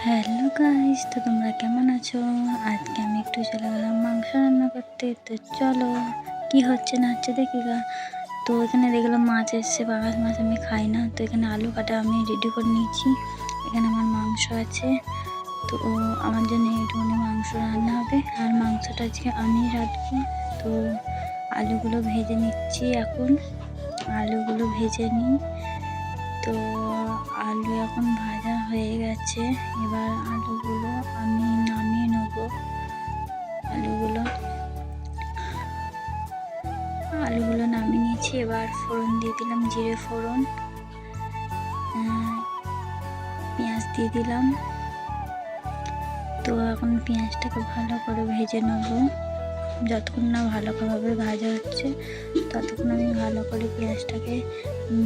Hello guys, তো তোমরা কেমন আছো? আজকে আমি একটু চলে গেলাম মাংস রান্না করতে। তো চলো কি হচ্ছে না হচ্ছে দেখি গা। তো এখানে দেখলাম মাছ এসছে, পাঙাশ মাছ আমি খাই না। তো এখানে আলু কাটা আমি রেডি করে নিয়েছি। এখানে আমার মাংস আছে, তো আমার জন্য একটুখানি মাংস রান্না হবে। আর মাংসটা আজকে আমি রাঁধবো। তো আলুগুলো ভেজে নিচ্ছি এখন। আলুগুলো ভেজে নিই। তো আলু এখন ভাজা হয়ে গেছে। এবার আলুগুলো আমি নামিয়ে নেব। আলুগুলো নামিয়ে নিয়েছি। এবার ফোড়ন দিয়ে দিলাম, জিরে ফোড়ন, পেঁয়াজ দিয়ে দিলাম। তো এখন পেঁয়াজটাকে ভালো করে ভেজে নেব। যতক্ষণ না ভালোভাবে ভাজা হচ্ছে ততক্ষণ আমি ভালো করে পেঁয়াজটাকে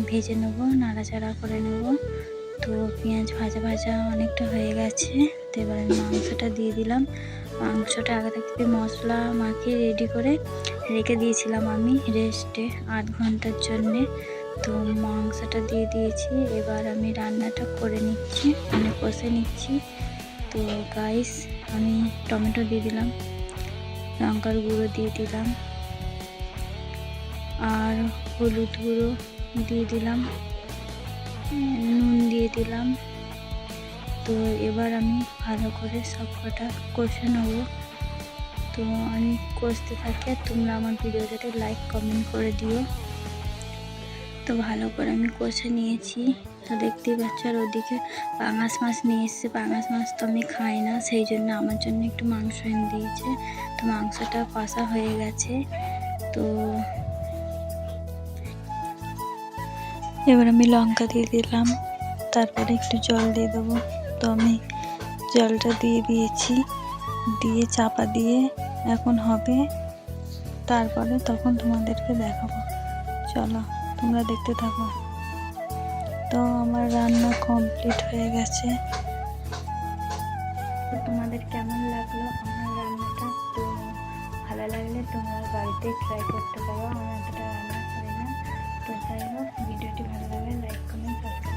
ভেজে নেব, নাড়াচাড়া করে নেব। তো পেঁয়াজ ভাজা ভাজা অনেকটা হয়ে গেছে। তো এবার আমি মাংসটা দিয়ে দিলাম। মাংসটা আগে থেকে মশলা মাখিয়ে রেডি করে রেখে দিয়েছিলাম আমি রেস্টে 8 ঘন্টার জন্যে। তো মাংসটা দিয়ে দিয়েছি। এবার আমি রান্নাটা করে নিচ্ছি, মানে কষে নিচ্ছি। তো গাইস, আমি টমেটো দিয়ে দিলাম, লঙ্কার গুঁড়ো দিয়ে দিলাম, আর হলুদ গুঁড়ো দিয়ে দিলাম, নুন দিয়ে দিলাম। তো এবার আমি ভালো করে সব কটা কষে নেবো। তো আমি কষতে থাকি আর তোমরা আমার ভিডিওটাতে লাইক কমেন্ট করে দিও। তো ভালো করে আমি কষে নিয়েছি। তো দেখতেই পাচ্ছ, আর ওদিকে পাঙাশ মাছ নিয়ে এসছে। পাঙাশ মাছ তো আমি খাই না, সেই জন্য আমার জন্য একটু মাংস এনে দিয়েছে। তো মাংসটা কষা হয়ে গেছে। তো এবার আমি লঙ্কা দিয়ে দিলাম, তারপরে একটু জল দিয়ে দেবো। তো আমি জলটা দিয়ে দিয়েছি, দিয়ে চাপা দিয়ে এখন হবে। তারপরে তখন তোমাদেরকে দেখাবো। চলো তোমরা দেখতে থাকো। তো আমার রান্না কমপ্লিট হয়ে গেছে। তো তোমাদের কেমন লাগলো আমার রান্নাটা? তো ভালো লাগলে তোমরা বাড়িতে ট্রাই করতে পারো। আমার এতটা রান্না করি না। তো যাই হোক, ভিডিওটি ভালো লাগলে লাইক কমেন্ট সাবস্ক্রাইব